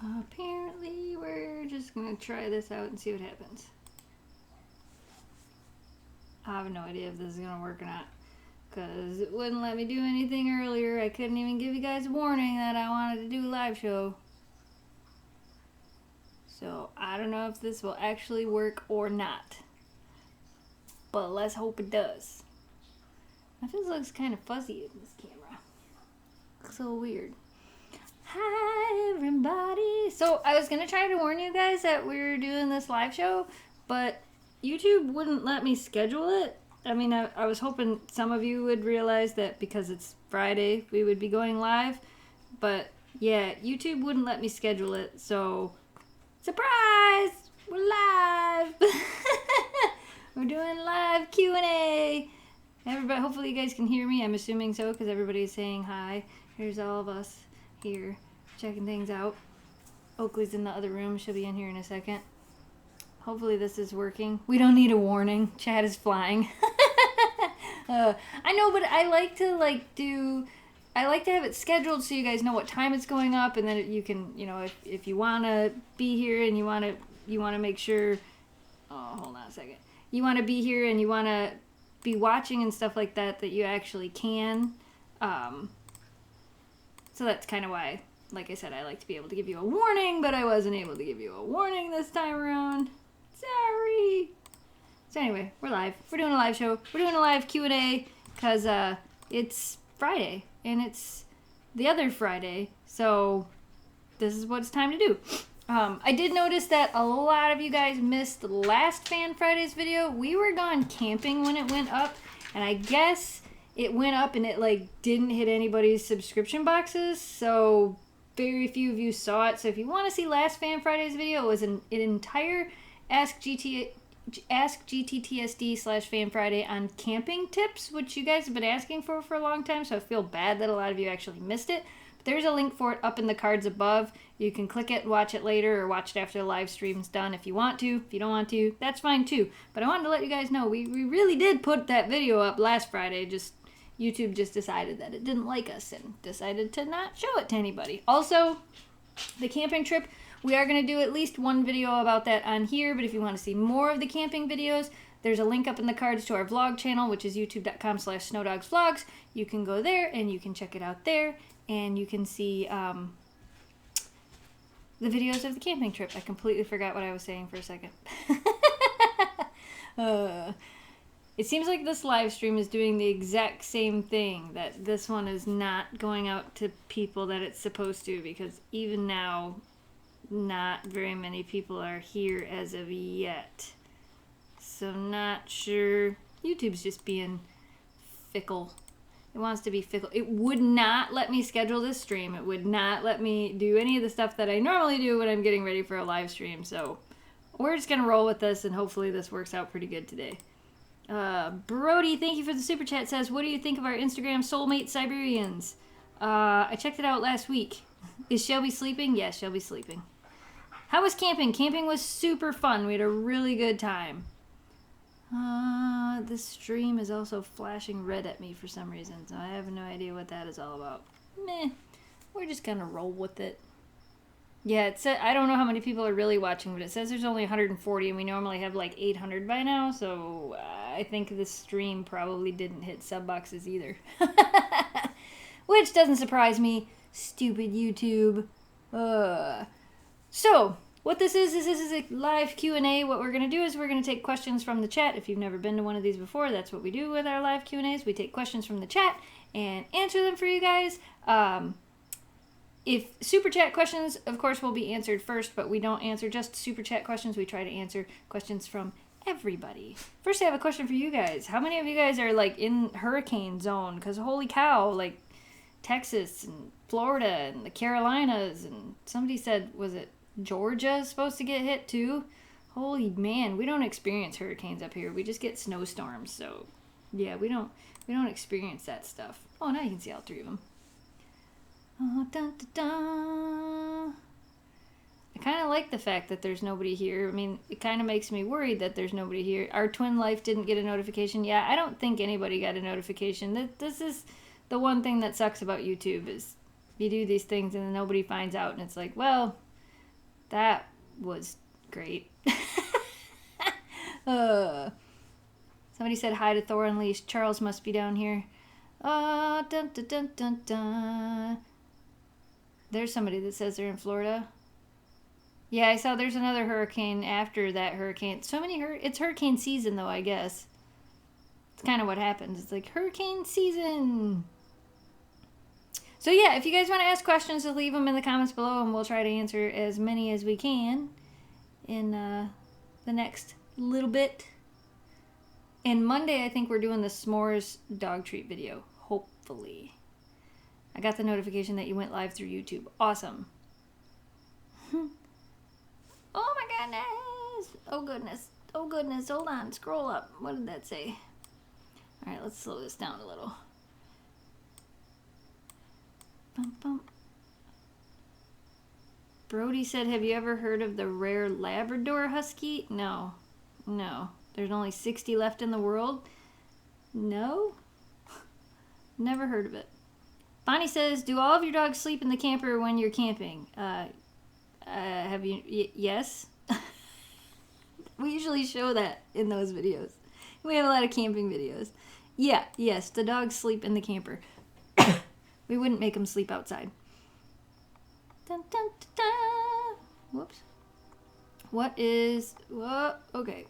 Apparently, we're just gonna try this out and see what happens. I have no idea if this is gonna work or not, because it wouldn't let me do anything earlier. I couldn't even give you guys a warning that I wanted to do a live show. So I don't know if this will actually work or not, but let's hope it does. My face looks kind of fuzzy in this camera. Looks so weird. Hi everybody! So I was gonna try to warn you guys that we were doing this live show, but YouTube wouldn't let me schedule it. I mean, I was hoping some of you would realize that because it's Friday, we would be going live. But yeah, YouTube wouldn't let me schedule it, so surprise! We're live! We're doing live Q&A. Everybody, hopefully you guys can hear me. I'm assuming so because everybody's saying hi. Here's all of us here checking things out. Oakley's in the other room. She'll be in here in a second. Hopefully this is working. We don't need a warning. Chad is flying. I know, but I like to have it scheduled so you guys know what time it's going up, and then you can, if you want to be here and you want to make sure. Oh, hold on a second. You want to be here and you want to be watching and stuff like that you actually can. So that's kind of why, like I said, I like to be able to give you a warning, but I wasn't able to give you a warning this time around. Sorry. So anyway, we're live. We're doing a live show. We're doing a live Q&A because it's Friday and it's the other Friday. So this is what it's time to do. I did notice that a lot of you guys missed last Fan Friday's video. We were gone camping when it went up, and I guess it went up and it didn't hit anybody's subscription boxes, so very few of you saw it. So if you want to see last Fan Friday's video, it was an entire Ask GTTSD/Fan Friday on camping tips, which you guys have been asking for a long time, so I feel bad that a lot of you actually missed it. But there's a link for it up in the cards above. You can click it, watch it later, or watch it after the live stream's done if you want to. If you don't want to, that's fine too. But I wanted to let you guys know we really did put that video up last Friday, just YouTube just decided that it didn't like us and decided to not show it to anybody. Also, the camping trip, we are going to do at least one video about that on here, but if you want to see more of the camping videos, there's a link up in the cards to our vlog channel, which is youtube.com/snowdogsvlogs. You can go there and you can check it out there, and you can see the videos of the camping trip. I completely forgot what I was saying for a second. It seems like this live stream is doing the exact same thing, that this one is not going out to people that it's supposed to, because even now, not very many people are here as of yet. So not sure. YouTube's just being fickle. It wants to be fickle. It would not let me schedule this stream. It would not let me do any of the stuff that I normally do when I'm getting ready for a live stream. So we're just going to roll with this, and hopefully this works out pretty good today. Brody, thank you for the super chat, says, what do you think of our Instagram soulmate Siberians? I checked it out last week. Is Shelby sleeping? Yes, Shelby's sleeping. How was camping? Camping was super fun. We had a really good time. This stream is also flashing red at me for some reason, so I have no idea what that is all about. Meh. We're just gonna roll with it. Yeah, it said, I don't know how many people are really watching, but it says there's only 140, and we normally have 800 by now, so I think this stream probably didn't hit sub boxes either. Which doesn't surprise me. Stupid YouTube. So, what this is a live Q&A. What we're going to do is we're going to take questions from the chat. If you've never been to one of these before, that's what we do with our live Q&As. We take questions from the chat and answer them for you guys. If super chat questions, of course, will be answered first, but we don't answer just super chat questions. We try to answer questions from everybody. First, I have a question for you guys. How many of you guys are in hurricane zone? Because holy cow, Texas and Florida and the Carolinas, and somebody said, was it Georgia supposed to get hit too? Holy man, we don't experience hurricanes up here. We just get snowstorms. So yeah, we don't experience that stuff. Oh, now you can see all three of them. Oh, dun, dun, dun. I kind of like the fact that there's nobody here. I mean, it kind of makes me worried that there's nobody here. Our twin life didn't get a notification. Yeah, I don't think anybody got a notification. This is the one thing that sucks about YouTube, is you do these things and then nobody finds out, and it's like, well, That was great. Somebody said hi to Thor Unleashed. Charles must be down here. Dun, dun, dun, dun, dun. There's somebody that says they're in Florida. Yeah, I saw there's another hurricane after that hurricane. So many it's hurricane season though, I guess. It's kind of what happens. It's like hurricane season. So yeah, if you guys want to ask questions, just leave them in the comments below and we'll try to answer as many as we can in the next little bit. And Monday, I think we're doing the s'mores dog treat video. Hopefully. I got the notification that you went live through YouTube. Awesome. Oh my goodness. Oh goodness. Oh goodness. Hold on. Scroll up. What did that say? Alright, let's slow this down a little. Bum, bum. Brody said, have you ever heard of the rare Labrador Husky? No. No. There's only 60 left in the world? No? Never heard of it. Bonnie says, do all of your dogs sleep in the camper when you're camping? Have you? Yes. We usually show that in those videos. We have a lot of camping videos. Yeah, yes, the dogs sleep in the camper. We wouldn't make them sleep outside. Dun, dun, dun, dun. Whoops. Whoa, okay.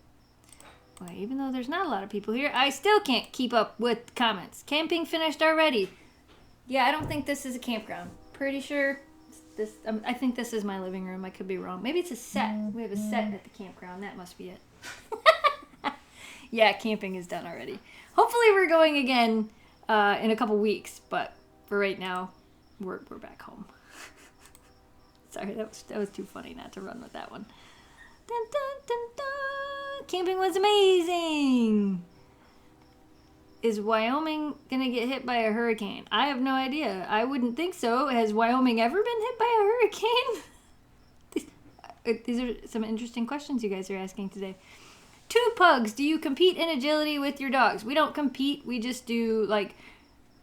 Well, even though there's not a lot of people here, I still can't keep up with comments. Camping finished already. Yeah, I don't think this is a campground. Pretty sure this. I think this is my living room. I could be wrong. Maybe it's a set. We have a set at the campground. That must be it. Yeah, camping is done already. Hopefully we're going again in a couple weeks, but for right now, we're back home. Sorry, that was too funny not to run with that one. Dun, dun, dun, dun. Camping was amazing. Is Wyoming gonna get hit by a hurricane? I have no idea. I wouldn't think so. Has Wyoming ever been hit by a hurricane? These are some interesting questions you guys are asking today. Two pugs. Do you compete in agility with your dogs? We don't compete. We just do, like,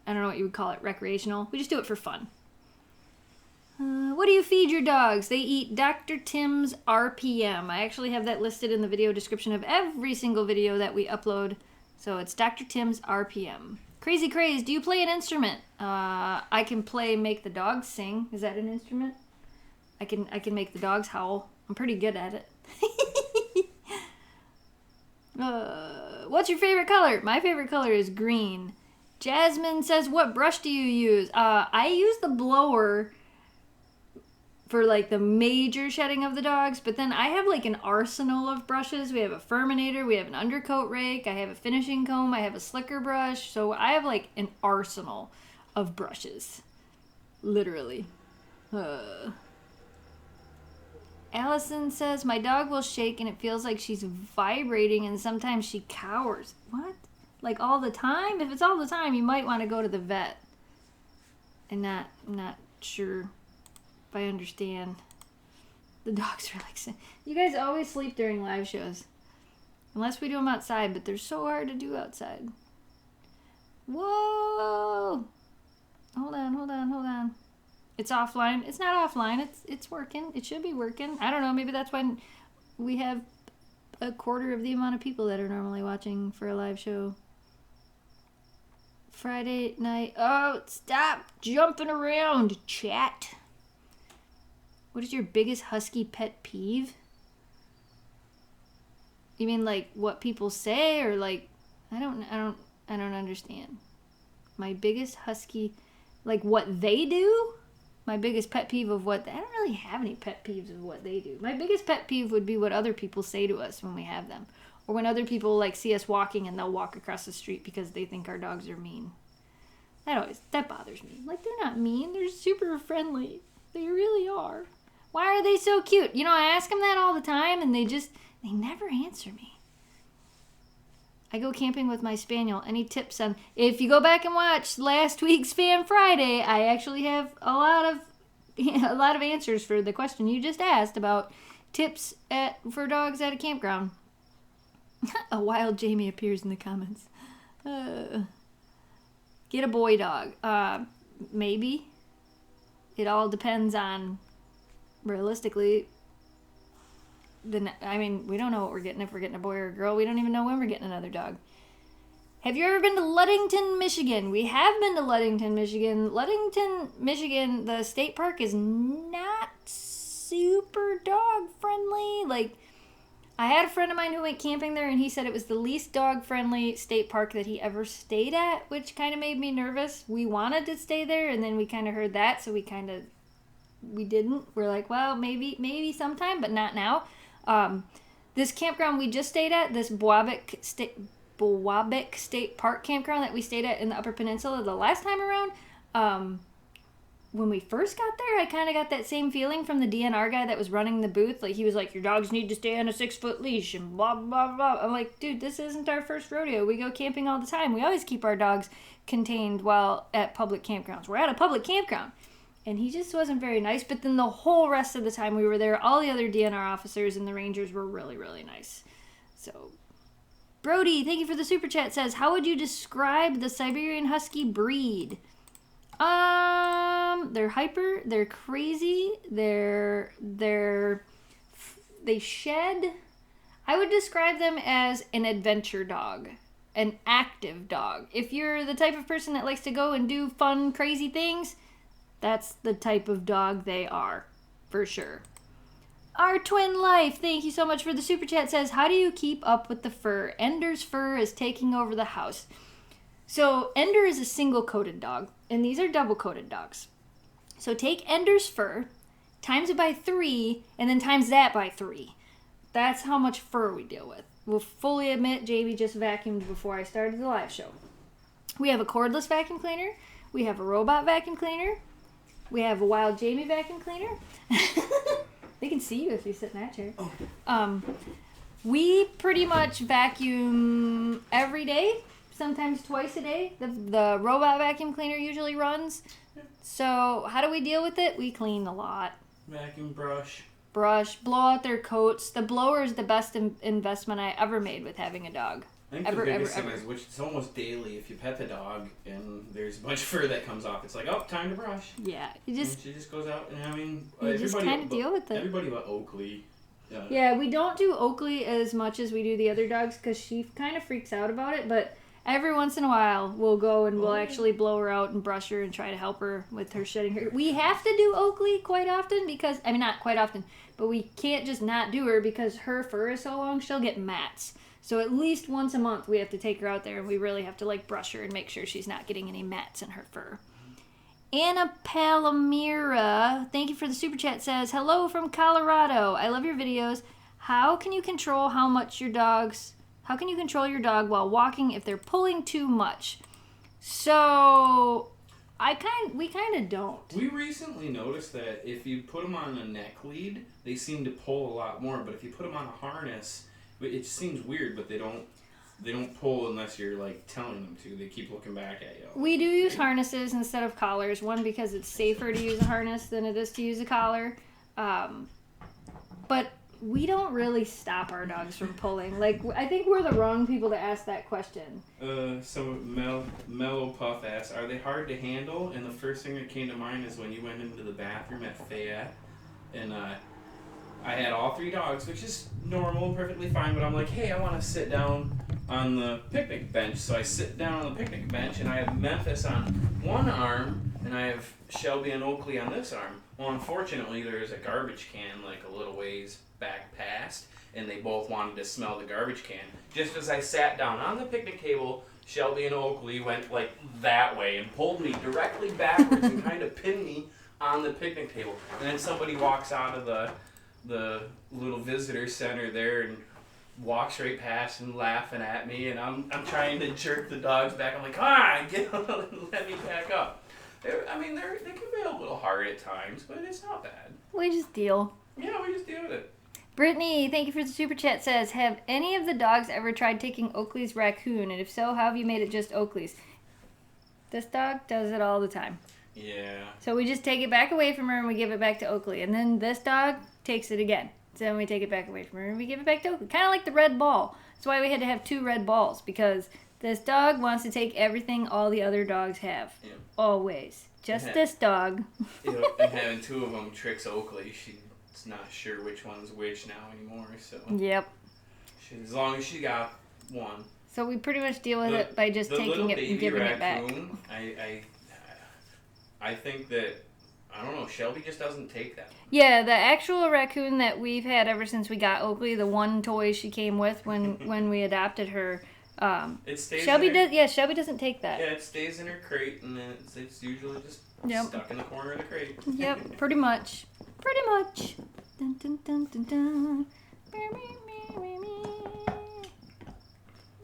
I don't know what you would call it, recreational. We just do it for fun. What do you feed your dogs? They eat Dr. Tim's RPM. I actually have that listed in the video description of every single video that we upload. So it's Dr. Tim's RPM. Crazy Craze, do you play an instrument? I can play Make the Dogs Sing. Is that an instrument? I can make the dogs howl. I'm pretty good at it. What's your favorite color? My favorite color is green. Jasmine says, what brush do you use? I use the blower for like the major shedding of the dogs, but then I have like an arsenal of brushes. We have a Furminator, we have an undercoat rake, I have a finishing comb, I have a slicker brush, so I have like an arsenal of brushes. Literally. Allison says, my dog will shake and it feels like she's vibrating and sometimes she cowers. What? Like all the time? If it's all the time, you might want to go to the vet. I'm not sure if I understand. The dogs are like, you guys always sleep during live shows. Unless we do them outside, but they're so hard to do outside. Whoa! Hold on. It's offline. It's not offline. It's working. It should be working. I don't know. Maybe that's why we have a quarter of the amount of people that are normally watching for a live show. Friday night. Oh, stop jumping around, chat. What is your biggest husky pet peeve? You mean like what people say, or like I don't understand. My biggest husky, like what they do? My biggest pet peeve of what I don't really have any pet peeves of what they do. My biggest pet peeve would be what other people say to us when we have them. Or when other people like see us walking and they'll walk across the street because they think our dogs are mean. That bothers me. Like, they're not mean. They're super friendly. They really are. Why are they so cute? You know, I ask them that all the time and they never answer me. I go camping with my spaniel. Any tips on... If you go back and watch last week's Fan Friday, I actually have a lot of answers for the question you just asked about tips for dogs at a campground. A wild Jamie appears in the comments. Get a boy dog. Maybe. It all depends on, realistically, we don't know what we're getting, if we're getting a boy or a girl. We don't even know when we're getting another dog. Have you ever been to Ludington, Michigan? We have been to Ludington, Michigan. Ludington, Michigan, the state park is not super dog friendly. Like, I had a friend of mine who went camping there, and he said it was the least dog friendly state park that he ever stayed at, which kind of made me nervous. We wanted to stay there, and then we kind of heard that, so we didn't. We're like, well, maybe sometime, but not now. This campground we just stayed at, this Bowabic State Park campground that we stayed at in the Upper Peninsula the last time around, when we first got there, I kind of got that same feeling from the DNR guy that was running the booth. Like, he was like, your dogs need to stay on a 6-foot leash and blah, blah, blah. I'm like, dude, this isn't our first rodeo. We go camping all the time. We always keep our dogs contained while at public campgrounds. We're at a public campground. And he just wasn't very nice. But then the whole rest of the time we were there, all the other DNR officers and the rangers were really, really nice. So, Brody, thank you for the super chat, says, how would you describe the Siberian Husky breed? They're hyper, they're crazy, they shed. I would describe them as an adventure dog, an active dog. If you're the type of person that likes to go and do fun, crazy things, that's the type of dog they are, for sure. Our twin life, thank you so much for the super chat, says, how do you keep up with the fur? Ender's fur is taking over the house. So Ender is a single-coated dog, and these are double-coated dogs. So take Ender's fur, times it by 3, and then times that by 3. That's how much fur we deal with. We'll fully admit Jamie just vacuumed before I started the live show. We have a cordless vacuum cleaner. We have a robot vacuum cleaner. We have a wild Jamie vacuum cleaner. They can see you if you sit in that chair. Oh. We pretty much vacuum every day. Sometimes twice a day. The robot vacuum cleaner usually runs. So how do we deal with it? We clean a lot. Vacuum brush, blow out their coats. The blower is the best investment I ever made with having a dog. I think the biggest thing is, which it's almost daily, if you pet the dog and there's a bunch of fur that comes off, it's like, oh, time to brush. Yeah, and she just goes out, and I mean, you just kind of deal with it. Everybody but Oakley. Yeah, we don't do Oakley as much as we do the other dogs because she kind of freaks out about it, but every once in a while, we'll go and we'll actually blow her out and brush her and try to help her with her shedding her. We have to do Oakley quite often because, I mean, not quite often, but we can't just not do her because her fur is so long, she'll get mats. So at least once a month, we have to take her out there and we really have to, like, brush her and make sure she's not getting any mats in her fur. Anna Palomira, thank you for the super chat, says, hello from Colorado. I love your videos. How can you control your dog while walking if they're pulling too much? So, we kind of don't. We recently noticed that if you put them on a neck lead, they seem to pull a lot more. But if you put them on a harness, it seems weird, but they don't pull unless you're like telling them to. They keep looking back at you. We do use harnesses instead of collars. One, because it's safer to use a harness than it is to use a collar. But we don't really stop our dogs from pulling. Like, I think we're the wrong people to ask that question. Mellow Puff asks, are they hard to handle? And the first thing that came to mind is when you went into the bathroom at Fayette, and I had all 3 dogs, which is normal, perfectly fine, but I'm like, hey, I want to sit down on the picnic bench. So I sit down on the picnic bench, and I have Memphis on one arm, and I have Shelby and Oakley on this arm. Well, unfortunately, there's a garbage can like a little ways back past, and they both wanted to smell the garbage can. Just as I sat down on the picnic table, Shelby and Oakley went like that way and pulled me directly backwards and kind of pinned me on the picnic table. And then somebody walks out of the little visitor center there and walks right past and laughing at me, and I'm trying to jerk the dogs back. I'm like, come on, let me back up. They can be a little hard at times, but it's not bad. We just deal. Yeah, we just deal with it. Brittany, thank you for the super chat, says, have any of the dogs ever tried taking Oakley's raccoon? And if so, how have you made it just Oakley's? This dog does it all the time. Yeah. So we just take it back away from her and we give it back to Oakley. And then this dog takes it again. So then we take it back away from her and we give it back to Oakley. Kind of like the red ball. That's why we had to have 2 red balls. Because this dog wants to take everything all the other dogs have. Yeah. Always. Just this dog. And having 2 of them tricks Oakley. it's not sure which one's which now anymore. So Yep. as long as she got one. So we pretty much deal with it by just taking it and giving it back. I think that, I don't know, Shelby just doesn't take that one. Yeah, the actual raccoon that we've had ever since we got Oakley, the one toy she came with when we adopted her, it stays Shelby does. Yeah, Shelby doesn't take that. Yeah, it stays in her crate, and it's usually just stuck in the corner of the crate. Yep, pretty much. Pretty much. Dun, dun, dun, dun, dun.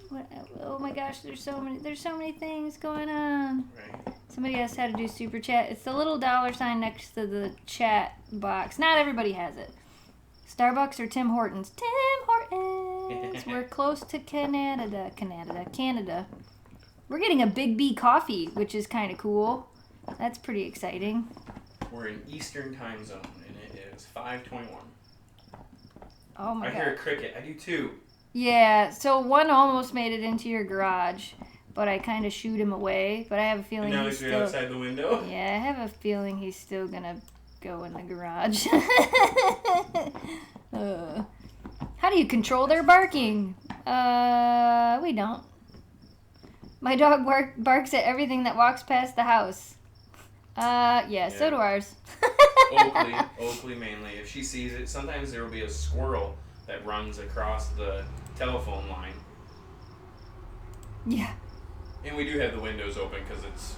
What, oh my gosh, there's so many things going on. Right. Somebody asked how to do super chat. It's the little $sign next to the chat box. Not everybody has it. Starbucks or Tim Hortons? Tim Hortons. We're close to Canada. We're getting a Big B coffee, which is kind of cool. That's pretty exciting. We're in Eastern time zone, and it is 5:21. Oh my god. I hear a cricket. I do too. Yeah, so one almost made it into your garage, but I kind of shooed him away. But I have a feeling and now he's he's still outside the window? Yeah, I have a feeling he's still gonna go in the garage. How do you control their barking? We don't. My dog barks at everything that walks past the house. Yeah, so do ours. Oakley mainly. If she sees it, sometimes there will be a squirrel that runs across the telephone line. Yeah. And we do have the windows open because it's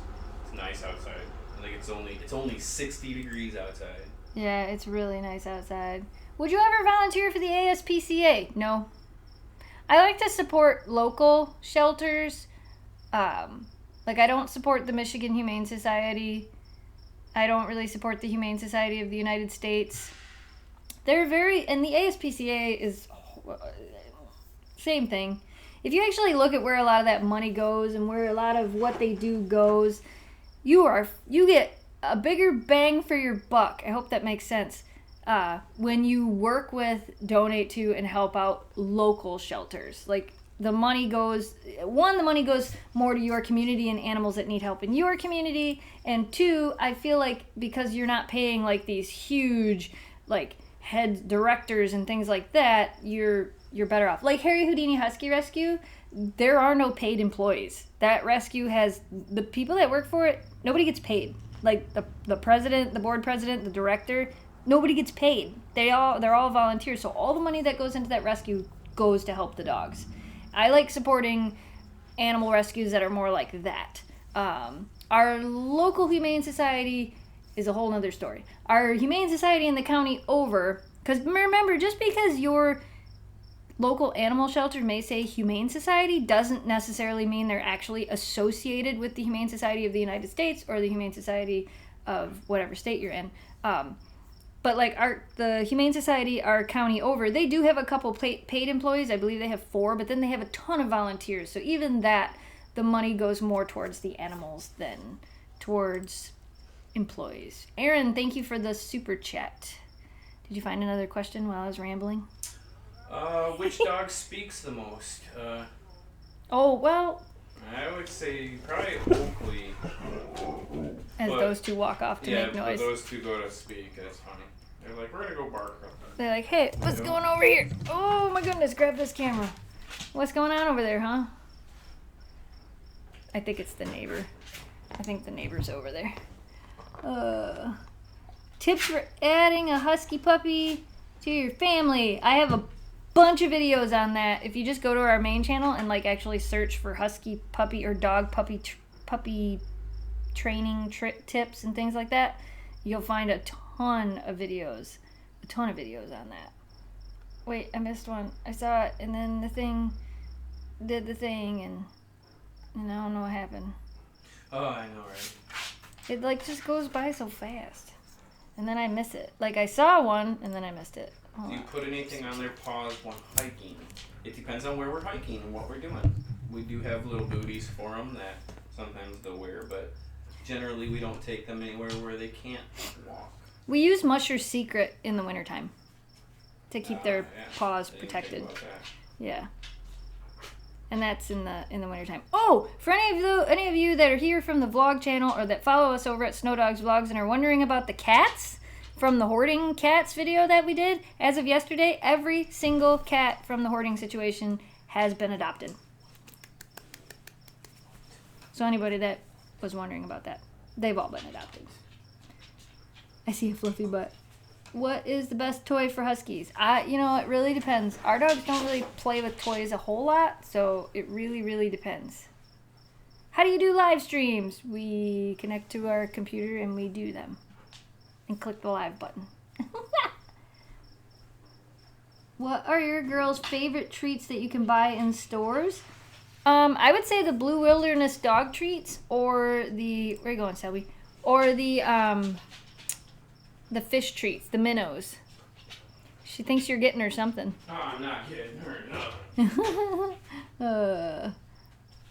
nice outside. I think it's only 60 degrees outside. Yeah, it's really nice outside. Would you ever volunteer for the ASPCA? No. I like to support local shelters. Like I don't support the Michigan Humane Society. I don't really support the Humane Society of the United States. And the ASPCA is same thing. If you actually look at where a lot of that money goes and where a lot of what they do goes, you get a bigger bang for your buck. I hope that makes sense. When you work with, donate to, and help out local shelters. Like the money goes more to your community and animals that need help in your community. And two, I feel like because you're not paying like these huge like head directors and things like that, you're better off. Like Harry Houdini Husky Rescue, there are no paid employees. That rescue has the people that work for it, nobody gets paid. Like the president, the board president, the director, nobody gets paid. They're all volunteers. So all the money that goes into that rescue goes to help the dogs. I like supporting animal rescues that are more like that. Our local Humane Society is a whole nother story. Our Humane Society in the county over, because remember, just because your local animal shelter may say Humane Society doesn't necessarily mean they're actually associated with the Humane Society of the United States or the Humane Society of whatever state you're in. But like the Humane Society, our county over, they do have a couple paid employees. I believe they have 4, but then they have a ton of volunteers. So even that, the money goes more towards the animals than towards employees. Aaron, thank you for the super chat. Did you find another question while I was rambling? Which dog speaks the most? Oh, well. I would say probably Oakley. As those two walk off to make noise. Yeah, those two go to speak. That's funny. They're like, we're going to go bark up there. They're like, hey, what's going over here? Oh my goodness, grab this camera. What's going on over there, huh? I think it's the neighbor. I think the neighbor's over there. Tips for adding a husky puppy to your family. I have a bunch of videos on that. If you just go to our main channel and like actually search for husky puppy or dog puppy training tips and things like that, you'll find a ton of videos on that. Wait, I missed one. I saw it and then the thing did the thing and I don't know what happened. Oh, I know, right? It like just goes by so fast. And then I miss it. Like I saw one and then I missed it. Do you put anything on their paws when hiking? It depends on where we're hiking and what we're doing. We do have little booties for them that sometimes they'll wear, but generally we don't take them anywhere where they can't walk. We use Musher Secret in the wintertime to keep their paws protected. Yeah. And that's in the wintertime. Oh, for any of you that are here from the vlog channel or that follow us over at Snow Dogs Vlogs and are wondering about the cats, from the hoarding cats video that we did, as of yesterday, every single cat from the hoarding situation has been adopted. So anybody that was wondering about that, they've all been adopted. I see a fluffy butt. What is the best toy for Huskies? It really depends. Our dogs don't really play with toys a whole lot, so it really, really depends. How do you do live streams? We connect to our computer and we do them. And click the live button. What are your girls' favorite treats that you can buy in stores? I would say the Blue Wilderness dog treats, or the... Where are you going, Selby? Or the fish treats, the minnows. She thinks you're getting her something. Oh, I'm not getting her nothing.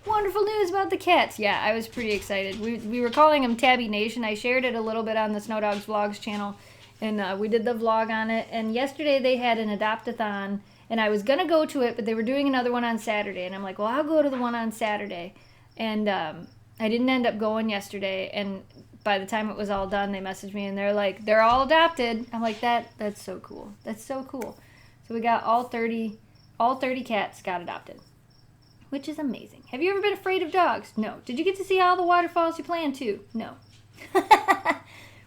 Wonderful news about the cats. Yeah, I was pretty excited. We were calling them Tabby Nation. I shared it a little bit on the Snow Dogs Vlogs channel, and we did the vlog on it. And yesterday they had an adopt-a-thon, and I was going to go to it, but they were doing another one on Saturday. And I'm like, well, I'll go to the one on Saturday. And I didn't end up going yesterday, and by the time it was all done, they messaged me and they're like, they're all adopted. I'm like, that's so cool. That's so cool. So we got all 30 cats got adopted, which is amazing. Have you ever been afraid of dogs? No. Did you get to see all the waterfalls you planned to? No.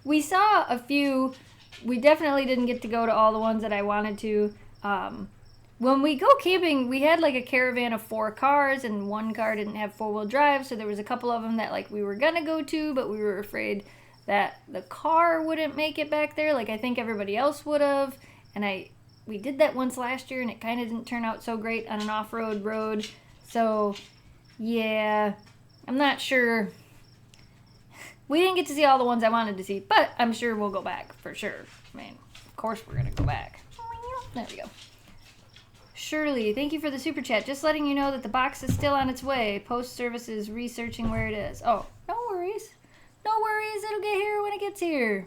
We saw a few. We definitely didn't get to go to all the ones that I wanted to. When we go camping, we had like a caravan of 4 cars, and one car didn't have 4-wheel drive, so there was a couple of them that like we were gonna go to, but we were afraid that the car wouldn't make it back there like I think everybody else would have. And we did that once last year, and it kind of didn't turn out so great on an off-road road. So yeah, I'm not sure. We didn't get to see all the ones I wanted to see, but I'm sure we'll go back for sure. I mean, of course we're gonna go back. There we go. Shirley, thank you for the super chat. Just letting you know that the box is still on its way. Post service is researching where it is. Oh, no worries. No worries. It'll get here when it gets here.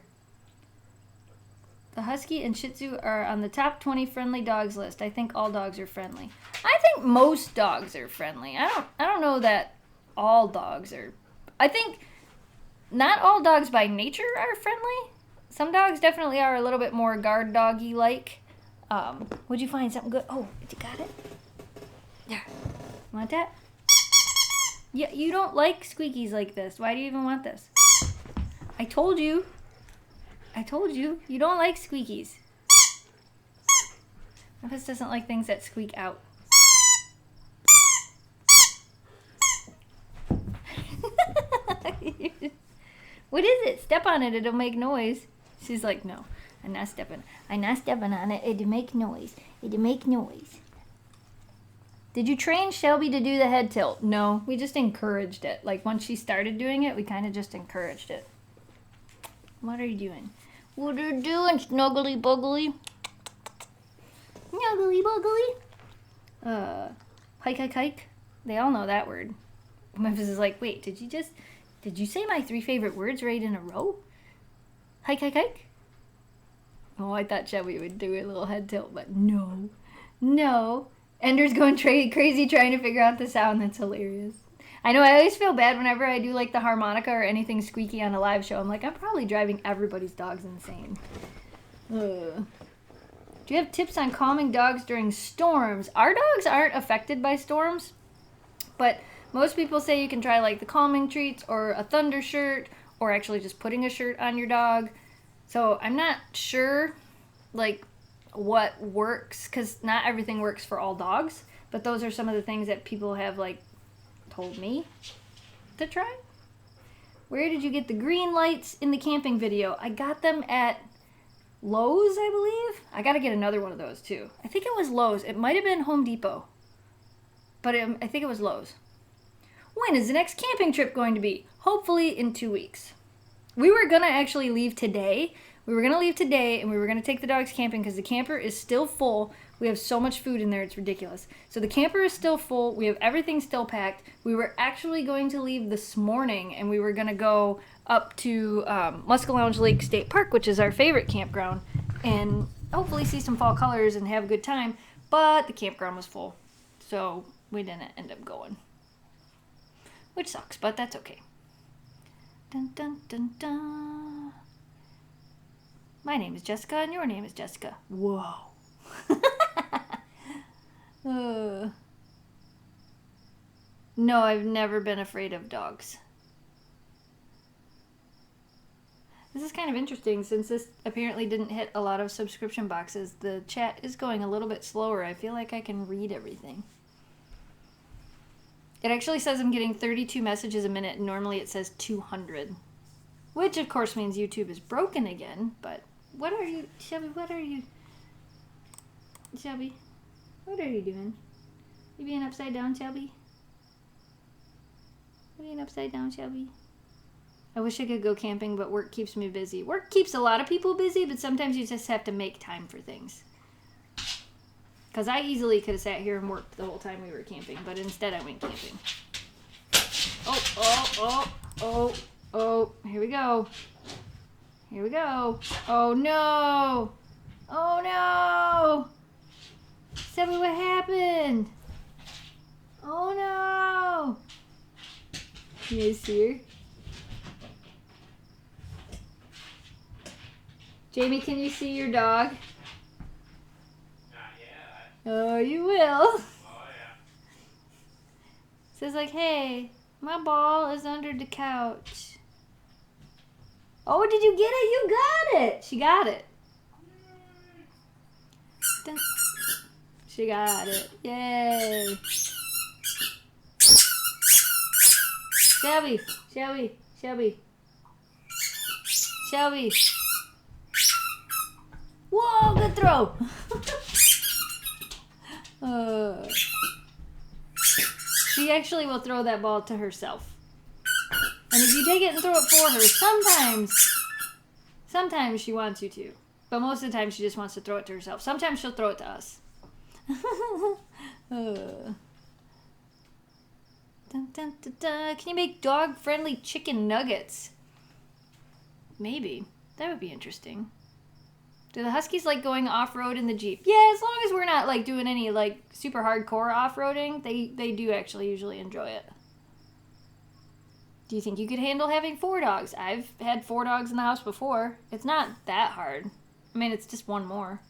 The Husky and Shih Tzu are on the top 20 friendly dogs list. I think all dogs are friendly. I think most dogs are friendly. I don't know that all dogs are. I think not all dogs by nature are friendly. Some dogs definitely are a little bit more guard doggy like. Would you find something good? Oh, you got it? There. Want that? Yeah, you don't like squeakies like this. Why do you even want this? I told you. You don't like squeakies. Memphis doesn't like things that squeak out. What is it? Step on it. It'll make noise. She's like, no. I'm not stepping on it. It'll make noise. Did you train Shelby to do the head tilt? No, we just encouraged it. Like, once she started doing it, we kind of just encouraged it. What are you doing? What are you doing, snuggly buggly? Snuggly buggly? Hike, hike. They all know that word. Memphis is like, wait, did you say my 3 favorite words right in a row? Hike, hike, hike? Oh, I thought Shelby would do a little head tilt, but no. Ender's going crazy trying to figure out the sound. That's hilarious. I know, I always feel bad whenever I do like the harmonica or anything squeaky on a live show. I'm like, I'm probably driving everybody's dogs insane. Do you have tips on calming dogs during storms? Our dogs aren't affected by storms, but most people say you can try like the calming treats or a thunder shirt, or actually just putting a shirt on your dog. So I'm not sure, like, what works, because not everything works for all dogs, but those are some of the things that people have, like, told me to try. Where did you get the green lights in the camping video? I got them at Lowe's, I believe. I got to get another one of those, too. I think it was Lowe's. It might have been Home Depot, but I think it was Lowe's. When is the next camping trip going to be? Hopefully in 2 weeks. We were going to actually leave today. And we were going to take the dogs camping because the camper is still full. We have so much food in there, it's ridiculous. So the camper is still full. We have everything still packed. We were actually going to leave this morning, and we were going to go up to Muskellunge Lake State Park, which is our favorite campground, and hopefully see some fall colors and have a good time. But the campground was full, so we didn't end up going. Which sucks, but that's okay. Dun, dun, dun, dun. My name is Jessica and your name is Jessica. Whoa. No, I've never been afraid of dogs. This is kind of interesting since this apparently didn't hit a lot of subscription boxes. The chat is going a little bit slower. I feel like I can read everything. It actually says I'm getting 32 messages a minute, and normally it says 200. Which, of course, means YouTube is broken again, but what are you... Shelby, what are you... Shelby, what are you doing? You being upside down, Shelby? You being upside down, Shelby? I wish I could go camping, but work keeps me busy. Work keeps a lot of people busy, but sometimes you just have to make time for things. Because I easily could have sat here and worked the whole time we were camping, but instead I went camping. Oh, here we go. Here we go. Oh no! Oh no! Tell me what happened. Oh no! Can you guys see her? Jamie, can you see your dog? Not yet. Oh, you will. Oh, yeah. Says like, hey, my ball is under the couch. Oh, did you get it? You got it. She got it. Dun. She got it. Yay. Shelby, Shelby, Shelby. Shelby. Whoa, good throw. She actually will throw that ball to herself. And if you take it and throw it for her, sometimes she wants you to. But most of the time she just wants to throw it to herself. Sometimes she'll throw it to us. Dun, dun, dun, dun. Can you make dog-friendly chicken nuggets? Maybe. That would be interesting. Do the Huskies like going off-road in the Jeep? Yeah, as long as we're not like doing any like super hardcore off-roading, they do actually usually enjoy it. Do you think you could handle having 4 dogs? I've had 4 dogs in the house before. It's not that hard. I mean, it's just one more,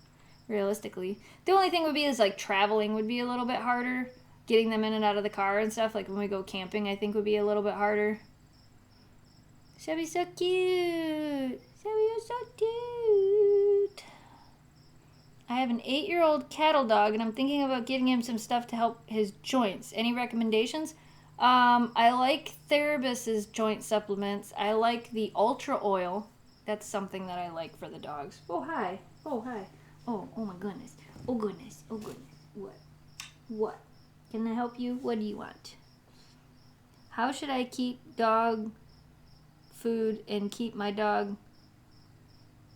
realistically. The only thing would be is like traveling would be a little bit harder. Getting them in and out of the car and stuff, like when we go camping, I think would be a little bit harder. Shelby's so cute. Shelby, you're so cute. I have an 8-year-old cattle dog, and I'm thinking about getting him some stuff to help his joints. Any recommendations? I like Therabus's joint supplements. I like the Ultra Oil. That's something that I like for the dogs. Oh, hi. Oh, hi. Oh my goodness. Oh, goodness. Oh, goodness. What? Can I help you? What do you want? How should I keep dog food and keep my dog...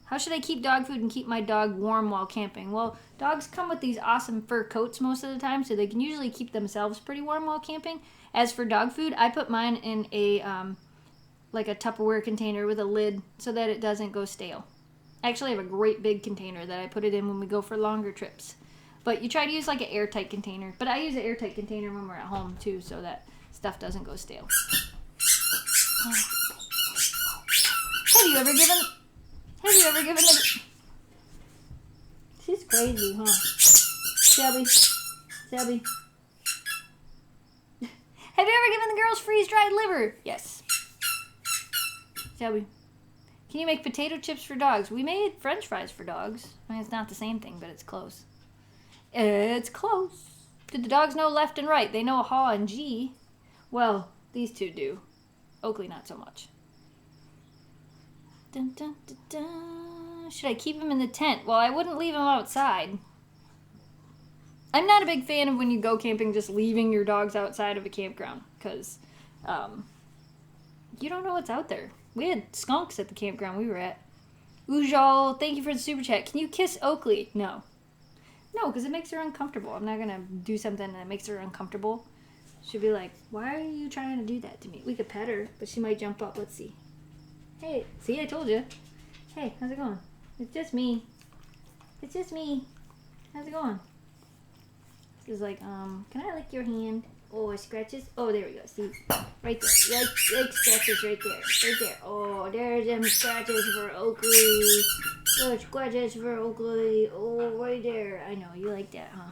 How should I keep dog food and keep my dog warm while camping? Well, dogs come with these awesome fur coats most of the time, so they can usually keep themselves pretty warm while camping. As for dog food, I put mine in a like a Tupperware container with a lid so that it doesn't go stale. I actually have a great big container that I put it in when we go for longer trips. But you try to use like an airtight container. But I use an airtight container when we're at home too, so that stuff doesn't go stale. Have you ever given the... She's crazy, huh? Shelby. Have you ever given the girls freeze-dried liver? Yes. Shelby. Can you make potato chips for dogs? We made French fries for dogs. I mean, it's not the same thing, but it's close. It's close. Did the dogs know left and right? They know haw and G. Well, these two do. Oakley, not so much. Dun, dun, dun, dun. Should I keep him in the tent? Well, I wouldn't leave him outside. I'm not a big fan of when you go camping just leaving your dogs outside of a campground. Because you don't know what's out there. We had skunks at the campground we were at. Ujal, thank you for the super chat. Can you kiss Oakley? No. No, because it makes her uncomfortable. I'm not going to do something that makes her uncomfortable. She'll be like, why are you trying to do that to me? We could pet her, but she might jump up. Let's see. Hey, see, I told you. Hey, how's it going? It's just me. It's just me. How's it going? She's like, can I lick your hand? Oh, scratches. Oh, there we go. See, right there. You like scratches right there. Right there. Oh, there's them scratches for Oakley. Those scratches for Oakley. Oh, right there. I know you like that, huh?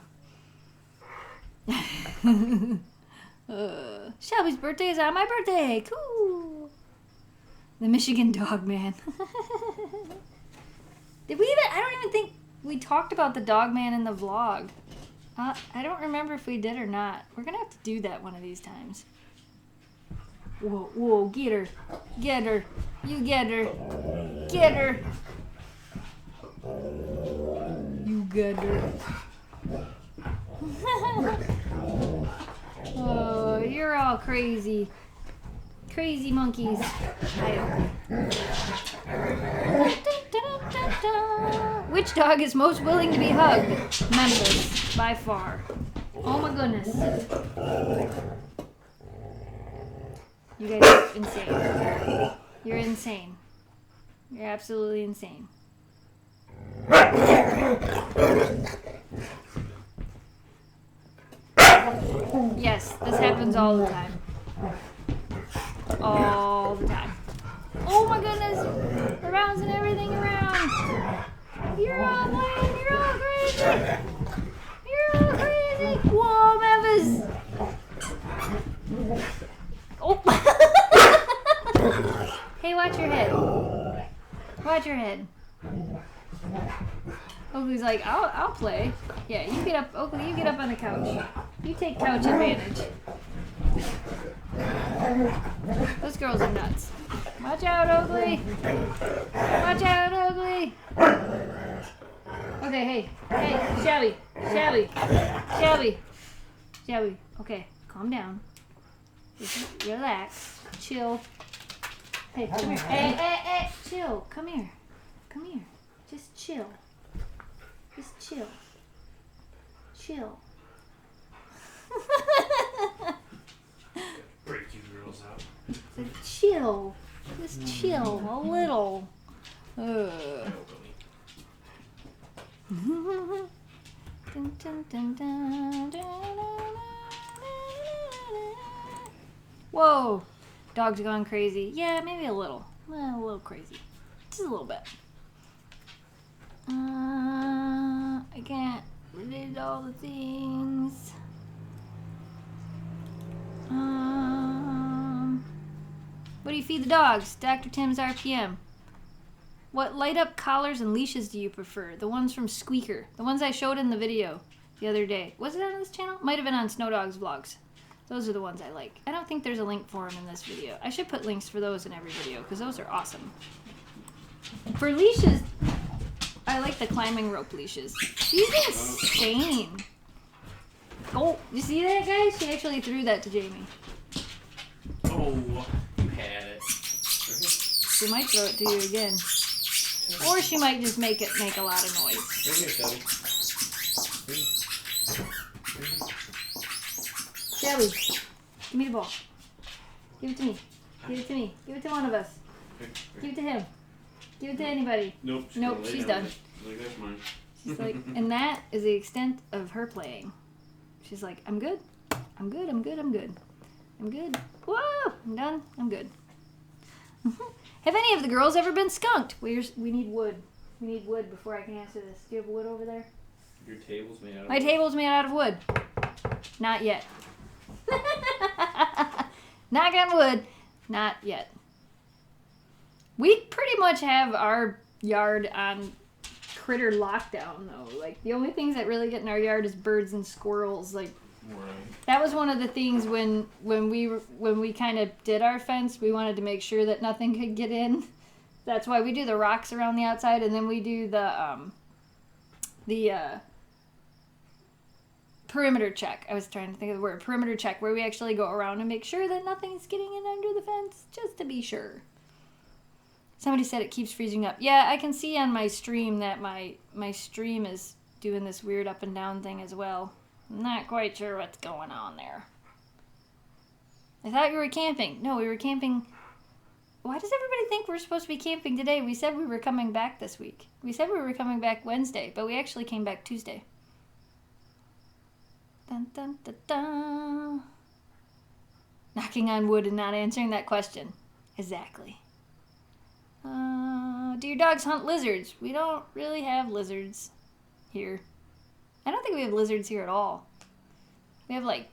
Shelby's birthday is on my birthday. Cool. The Michigan dog man. Did we even? I don't even think we talked about the dog man in the vlog. I don't remember if we did or not. We're gonna have to do that one of these times. Whoa, whoa, get her. Get her. You get her. Get her. You get her. Oh, you're all crazy. Crazy monkeys. Which dog is most willing to be hugged? Memphis, by far. Oh my goodness. You guys are insane. You're insane. You're absolutely insane. Yes, this happens all the time. All the time. Oh my goodness! We're bouncing everything around. You're all playing. You're all crazy. You're all crazy. Whoa, Memphis! Oh! Hey, watch your head. Watch your head. Oakley's like, I'll play. Yeah, you get up, Oakley. You get up on the couch. You take couch advantage. Those girls are nuts. Watch out, Oakley. Watch out, Oakley. Okay, hey, Shelby. Okay, calm down. Just relax. Chill. Hey, come here. Hey, chill. Come here. Just chill. Chill. Break you girls out. Chill. Just chill a little. Whoa. Dog's gone crazy. Yeah, maybe a little. A little crazy. Just a little bit. I can't read all the things. What do you feed the dogs? Dr. Tim's RPM. What light up collars and leashes do you prefer? The ones from Squeaker. The ones I showed in the video the other day. Was it on this channel? Might have been on SnowDogs Vlogs. Those are the ones I like. I don't think there's a link for them in this video. I should put links for those in every video because those are awesome. For leashes, I like the climbing rope leashes. She's insane. Oh, you see that, guys? She actually threw that to Jamie. Oh, you had it. She might throw it to you again. Or she might just make a lot of noise. Right here, Shelby. Shelby, give me the ball. Give it to me. Give it to me. Give it to one of us. Give it to him. Give it to anybody. Nope. She's done. Like, that's mine. She's like, and that is the extent of her playing. She's like, I'm good. I'm good. Whoa! I'm done. I'm good. Have any of the girls ever been skunked? We need wood. We need wood before I can answer this. Do you have wood over there? Your table's made out of My wood. table's made out of wood. Not yet. Knock on wood. Not yet. We pretty much have our yard on critter lockdown, though. Like, the only things that really get in our yard is birds and squirrels. Like, Right. that was one of the things when we kind of did our fence. We wanted to make sure that nothing could get in. That's why we do the rocks around the outside, and then we do the perimeter check. I was trying to think of the word perimeter check, where we actually go around and make sure that nothing's getting in under the fence, just to be sure. Somebody said it keeps freezing up. Yeah, I can see on my stream that my stream is doing this weird up and down thing as well. I'm not quite sure what's going on there. I thought you were camping. No, we were camping. Why does everybody think we're supposed to be camping today? We said we were coming back this week. We said we were coming back Wednesday, but we actually came back Tuesday. Dun, dun, dun, dun. Knocking on wood and not answering that question. Exactly. Do your dogs hunt lizards? We don't really have lizards here. I don't think we have lizards here at all. We have like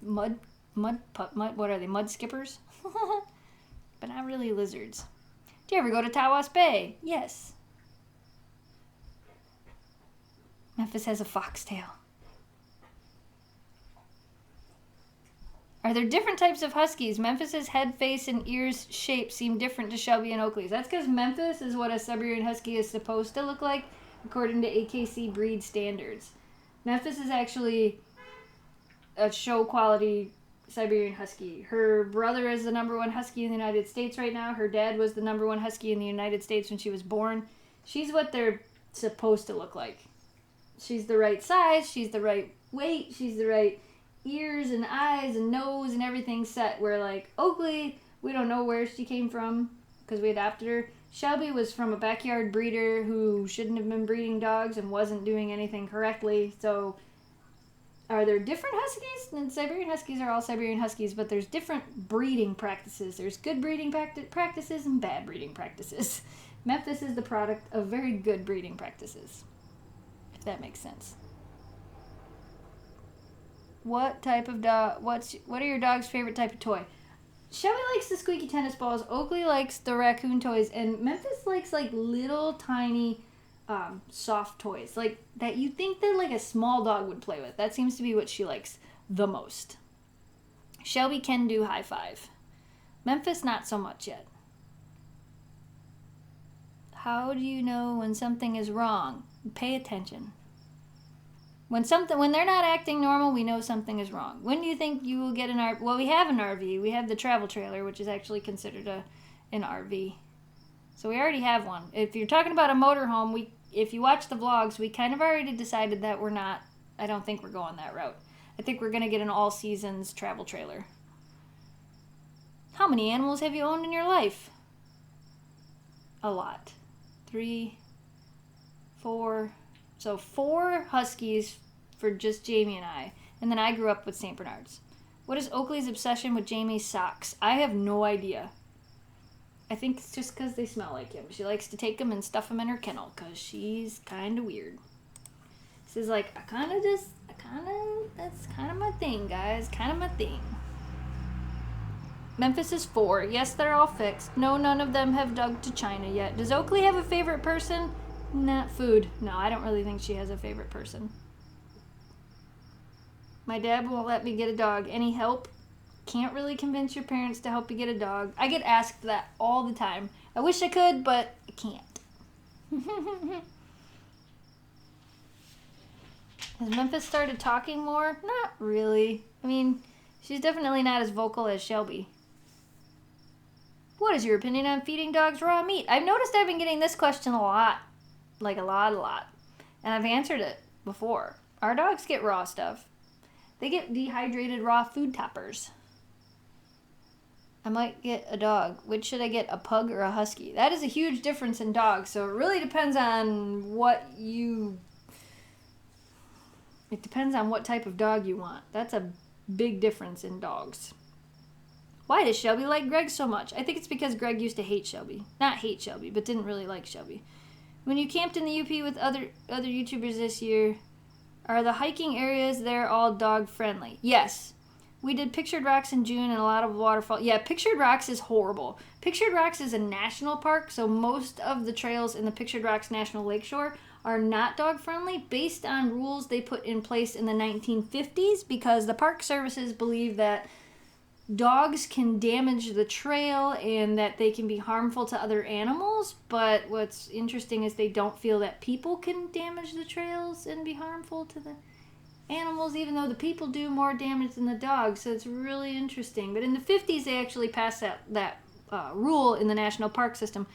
mud, what are they? Mud skippers? But not really lizards. Do you ever go to Tawas Bay? Yes. Memphis has a foxtail. Are there different types of Huskies? Memphis's head, face, and ears shape seem different to Shelby and Oakley's. That's because Memphis is what a Siberian Husky is supposed to look like, according to AKC breed standards. Memphis is actually a show quality Siberian Husky. Her brother is the #1 Husky in the United States right now. Her dad was the #1 Husky in the United States when she was born. She's what they're supposed to look like. She's the right size, she's the right weight, she's the right ears and eyes and nose and everything set. Where like Oakley, we don't know where she came from because we adopted her. Shelby was from a backyard breeder who shouldn't have been breeding dogs and wasn't doing anything correctly. So are there different Huskies? And Siberian Huskies are all Siberian Huskies, but there's different breeding practices. There's good breeding practices and bad breeding practices. Memphis is the product of very good breeding practices, if that makes sense. What type of dog? What are your dog's favorite type of toy? Shelby likes the squeaky tennis balls. Oakley likes the raccoon toys, and Memphis likes like little tiny, soft toys, like that you think that like a small dog would play with. That seems to be what she likes the most. Shelby can do high five. Memphis not so much yet. How do you know when something is wrong? Pay attention. When they're not acting normal, we know something is wrong. When do you think you will get an RV? Well, we have an RV. We have the travel trailer, which is actually considered an RV. So we already have one. If you're talking about a motorhome, if you watch the vlogs, we kind of already decided that we're not. I don't think we're going that route. I think we're going to get an all-seasons travel trailer. How many animals have you owned in your life? A lot. 3, 4... So 4 Huskies for just Jamie and I. And then I grew up with St. Bernards. What is Oakley's obsession with Jamie's socks? I have no idea. I think it's just because they smell like him. She likes to take them and stuff them in her kennel because she's kind of weird. This is like, that's kind of my thing, guys. Kind of my thing. Memphis is 4. Yes, they're all fixed. No, none of them have dug to China yet. Does Oakley have a favorite person? Not food. No, I don't really think she has a favorite person. My dad won't let me get a dog. Any help? Can't really convince your parents to help you get a dog. I get asked that all the time. I wish I could, but I can't. Has Memphis started talking more? Not really. I mean, she's definitely not as vocal as Shelby. What is your opinion on feeding dogs raw meat? I've noticed I've been getting this question a lot. Like a lot. And I've answered it before. Our dogs get raw stuff. They get dehydrated raw food toppers. I might get a dog. Which should I get, a pug or a husky? That is a huge difference in dogs. So it really depends on it depends on what type of dog you want. That's a big difference in dogs. Why does Shelby like Greg so much? I think it's because Greg used to hate Shelby. Not hate Shelby, but didn't really like Shelby. When you camped in the UP with other YouTubers this year, are the hiking areas there all dog friendly? Yes. We did Pictured Rocks in June and a lot of waterfall. Yeah, Pictured Rocks is horrible. Pictured Rocks is a national park, so most of the trails in the Pictured Rocks National Lakeshore are not dog friendly based on rules they put in place in the 1950s because the Park Services believe that dogs can damage the trail and that they can be harmful to other animals, but what's interesting is they don't feel that people can damage the trails and be harmful to the animals, even though the people do more damage than the dogs, so it's really interesting. But in the 50s, they actually passed that rule in the national park system.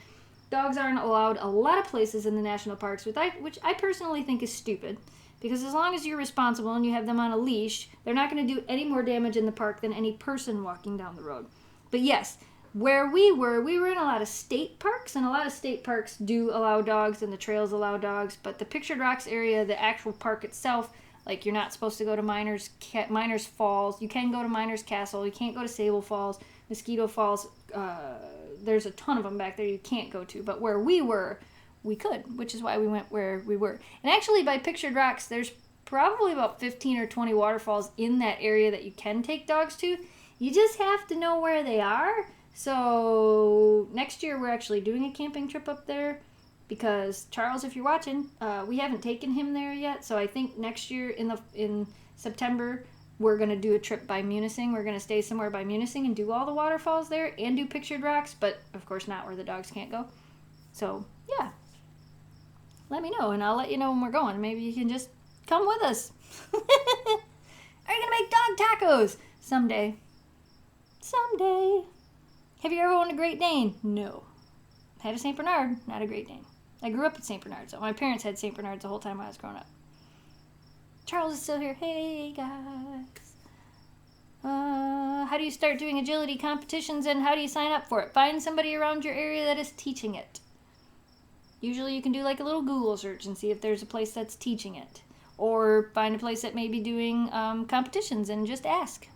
Dogs aren't allowed a lot of places in the national parks, which I personally think is stupid. Because as long as you're responsible and you have them on a leash, they're not going to do any more damage in the park than any person walking down the road. But yes, where we were in a lot of state parks, and a lot of state parks do allow dogs, and the trails allow dogs. But the Pictured Rocks area, the actual park itself, Like, you're not supposed to go to Miners Falls. You can go to Miners Castle. You can't go to Sable Falls, Mosquito Falls. There's a ton of them back there you can't go to. But where we were, we could, which is why we went where we were. And actually, by Pictured Rocks, there's probably about 15 or 20 waterfalls in that area that you can take dogs to. You just have to know where they are. So next year, we're actually doing a camping trip up there. Because Charles, if you're watching, we haven't taken him there yet. So I think next year in September, we're going to do a trip by Munising. We're going to stay somewhere by Munising and do all the waterfalls there and do Pictured Rocks. But, of course, not where the dogs can't go. So, yeah. Let me know, and I'll let you know when we're going. Maybe you can just come with us. Are you going to make dog tacos? Someday. Someday. Have you ever owned a Great Dane? No. Had a St. Bernard, not a Great Dane. I grew up with St. Bernards, so my parents had St. Bernards the whole time I was growing up. Charles is still here. Hey, guys. How do you start doing agility competitions, and how do you sign up for it? Find somebody around your area that is teaching it. Usually you can do like a little Google search and see if there's a place that's teaching it. Or find a place that may be doing competitions and just ask.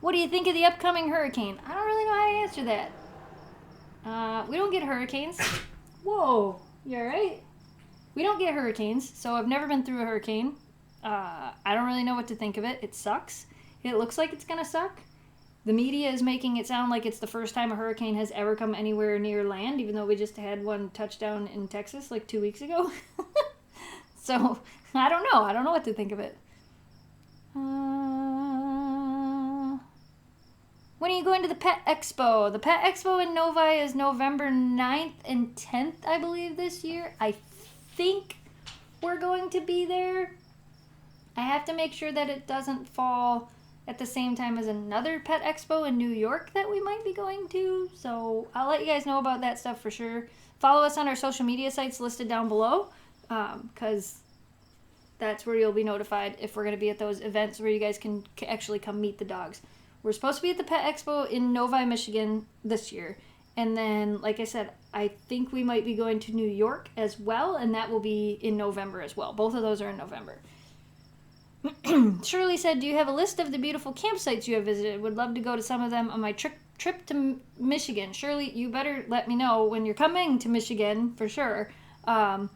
What do you think of the upcoming hurricane? I don't really know how to answer that. We don't get hurricanes. Whoa, you alright? We don't get hurricanes, so I've never been through a hurricane. I don't really know what to think of it. It sucks. It looks like it's gonna suck. The media is making it sound like it's the first time a hurricane has ever come anywhere near land, even though we just had one touchdown in Texas like 2 weeks ago. So, I don't know. I don't know what to think of it. When are you going to the Pet Expo? The Pet Expo in Novi is November 9th and 10th, I believe, this year. I think we're going to be there. I have to make sure that it doesn't fall at the same time as another Pet Expo in New York that we might be going to. So I'll let you guys know about that stuff for sure. Follow us on our social media sites listed down below, because that's where you'll be notified if we're going to be at those events where you guys can actually come meet the dogs. We're supposed to be at the Pet Expo in Novi, Michigan this year. And then, like I said, I think we might be going to New York as well, and that will be in November as well. Both of those are in November. Shirley said, do you have a list of the beautiful campsites you have visited? Would love to go to some of them on my trip to Michigan. Shirley, you better let me know when you're coming to Michigan, for sure. I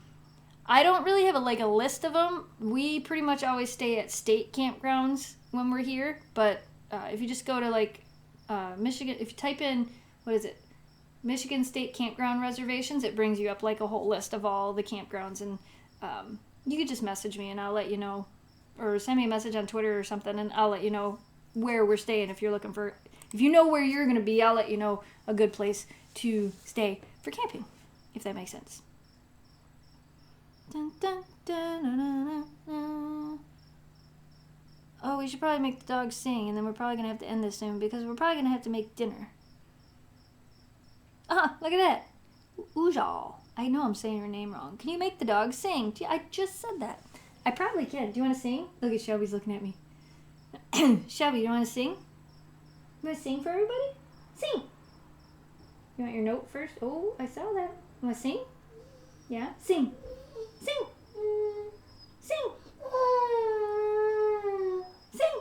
don't really have a list of them. We pretty much always stay at state campgrounds when we're here, but if you just go to Michigan, if you type in, Michigan State Campground Reservations, it brings you up a whole list of all the campgrounds, and you could just message me and I'll let you know, or send me a message on Twitter or something, and I'll let you know where we're staying. If you know where you're going to be, I'll let you know a good place to stay for camping, if that makes sense. Dun, dun, dun, dun, dun, dun, dun. Oh, we should probably make the dogs sing, and then we're probably going to have to end this soon, because we're probably going to have to make dinner. Look at that. Ujal. I know I'm saying her name wrong. Can you make the dogs sing? Gee, I just said that. I probably can. Do you want to sing? Look at Shelby's looking at me. Shelby, you want to sing? You want to sing for everybody? Sing. You want your note first? Oh, I saw that. You want to sing? Yeah? Sing. Sing. Sing. Sing.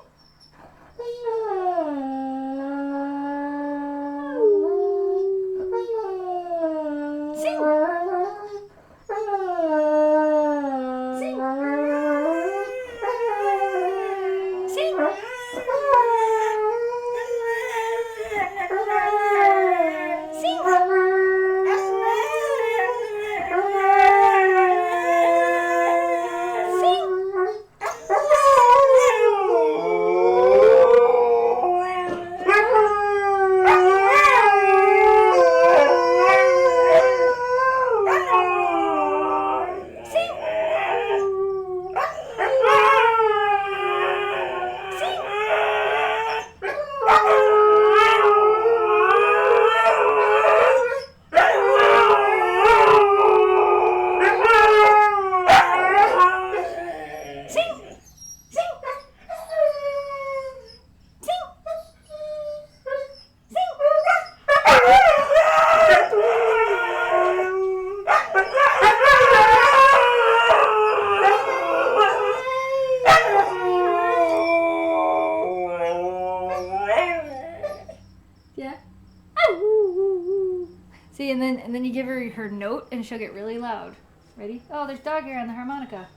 then you give her her note, and she'll get really loud. Ready? Oh, there's dog hair on the harmonica.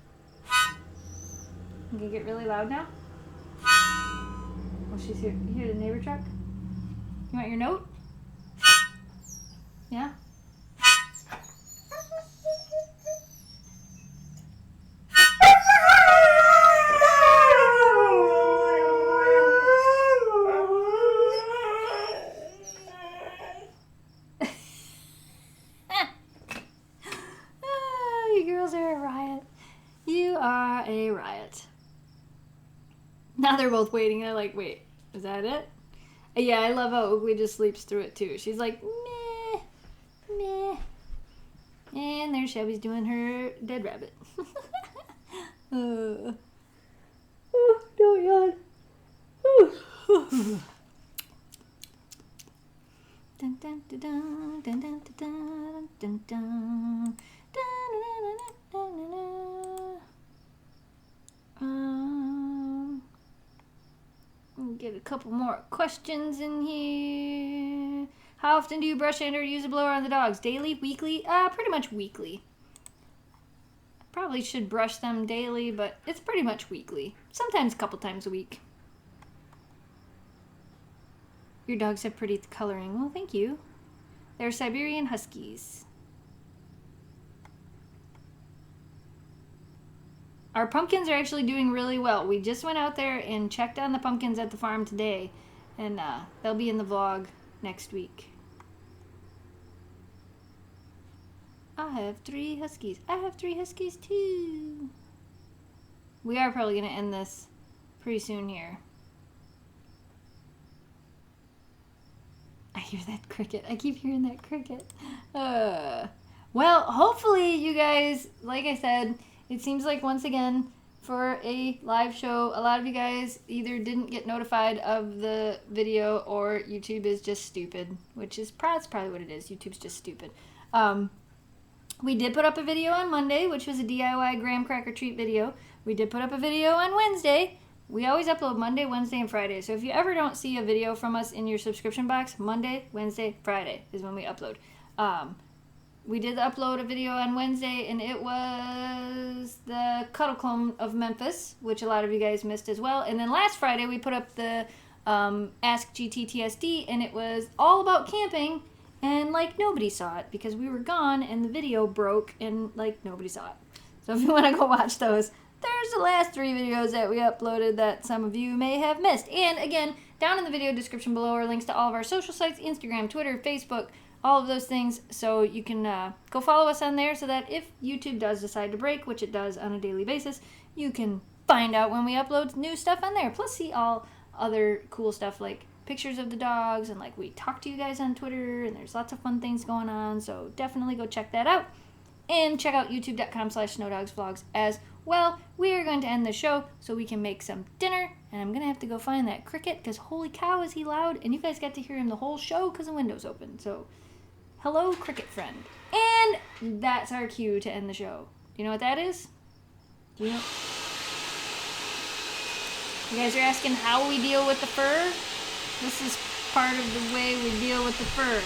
You can get really loud now? Oh, she's here. You hear the neighbor truck? You want your note? Yeah? You girls are a riot. You are a riot. Now they're both waiting. They're like, wait, is that it? Yeah, I love how Oakley just sleeps through it too. She's like, meh, meh. And there Shelby's doing her dead rabbit. Oh, don't yawn. Dun, dun, dun, dun, dun, dun, dun, dun, dun. Get a couple more questions in here. How often do you brush and or use a blower on the dogs? Daily? Weekly? Pretty much weekly. Probably should brush them daily, but it's pretty much weekly. Sometimes a couple times a week. Your dogs have pretty coloring. Well, thank you. They're Siberian Huskies. Our pumpkins are actually doing really well. We just went out there and checked on the pumpkins at the farm today, and they'll be in the vlog next week. I have 3 Huskies. I have 3 Huskies too. We are probably going to end this pretty soon here. I hear that cricket. I keep hearing that cricket. Well, hopefully you guys, like I said, it seems like once again for a live show, a lot of you guys either didn't get notified of the video or YouTube is just stupid, which is probably what it is. YouTube's just stupid. We did put up a video on Monday, which was a DIY graham cracker treat video. We did put up a video on Wednesday. We always upload Monday, Wednesday, and Friday. So if you ever don't see a video from us in your subscription box, Monday, Wednesday, Friday is when we upload. We did upload a video on Wednesday, and it was the Cuddle Clone of Memphis, which a lot of you guys missed as well. And then last Friday, we put up the Ask GTTSD, and it was all about camping, and, like, nobody saw it because we were gone, and the video broke, and, like, nobody saw it. So if you want to go watch those, there's the last 3 videos that we uploaded that some of you may have missed. And, again, down in the video description below are links to all of our social sites, Instagram, Twitter, Facebook, all of those things, so you can go follow us on there so that if YouTube does decide to break, which it does on a daily basis, you can find out when we upload new stuff on there. Plus see all other cool stuff like pictures of the dogs, and like we talk to you guys on Twitter, and there's lots of fun things going on, so definitely go check that out. And check out youtube.com/snowdogsvlogs as well. We are going to end the show so we can make some dinner, and I'm going to have to go find that cricket because holy cow is he loud, and you guys got to hear him the whole show because the window's open, so hello, cricket friend. And that's our cue to end the show. Do you know what that is? Do you know? You guys are asking how we deal with the fur? This is part of the way we deal with the fur.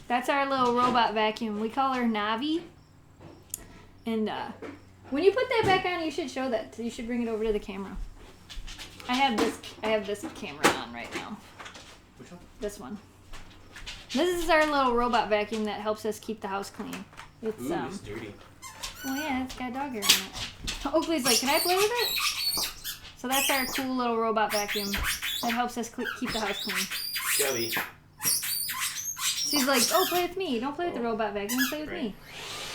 That's our little robot vacuum. We call her Navi. And when you put that back on, you should show that. You should bring it over to the camera. I have this camera on right now. Which one? This one. This is our little robot vacuum that helps us keep the house clean. It's it's dirty. Well, yeah, it's got dog hair on it. Oakley's like, can I play with it? So that's our cool little robot vacuum that helps us keep the house clean. Shelby. She's like, oh, play with me. Don't play with the robot vacuum. Play with me.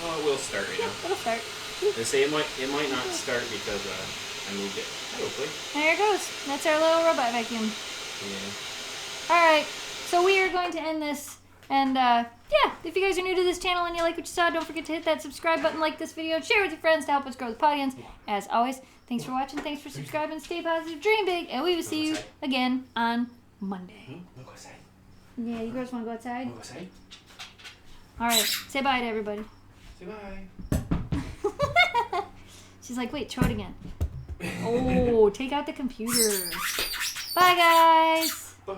Oh, it will start right now. It'll start. They say it might not start because I moved it. Hello, Clay. There it goes. That's our little robot vacuum. Yeah. Alright, so we are going to end this. And, yeah, if you guys are new to this channel and you like what you saw, don't forget to hit that subscribe button, like this video, and share with your friends to help us grow the audience. As always, thanks for watching, thanks for subscribing, stay positive, dream big, and we will see you again on Monday. Go outside. Yeah, you girls want to go outside? Go outside. Alright, say bye to everybody. Say bye. She's like, wait, throw it again. Oh, take out the computer. Bye, guys. Bye.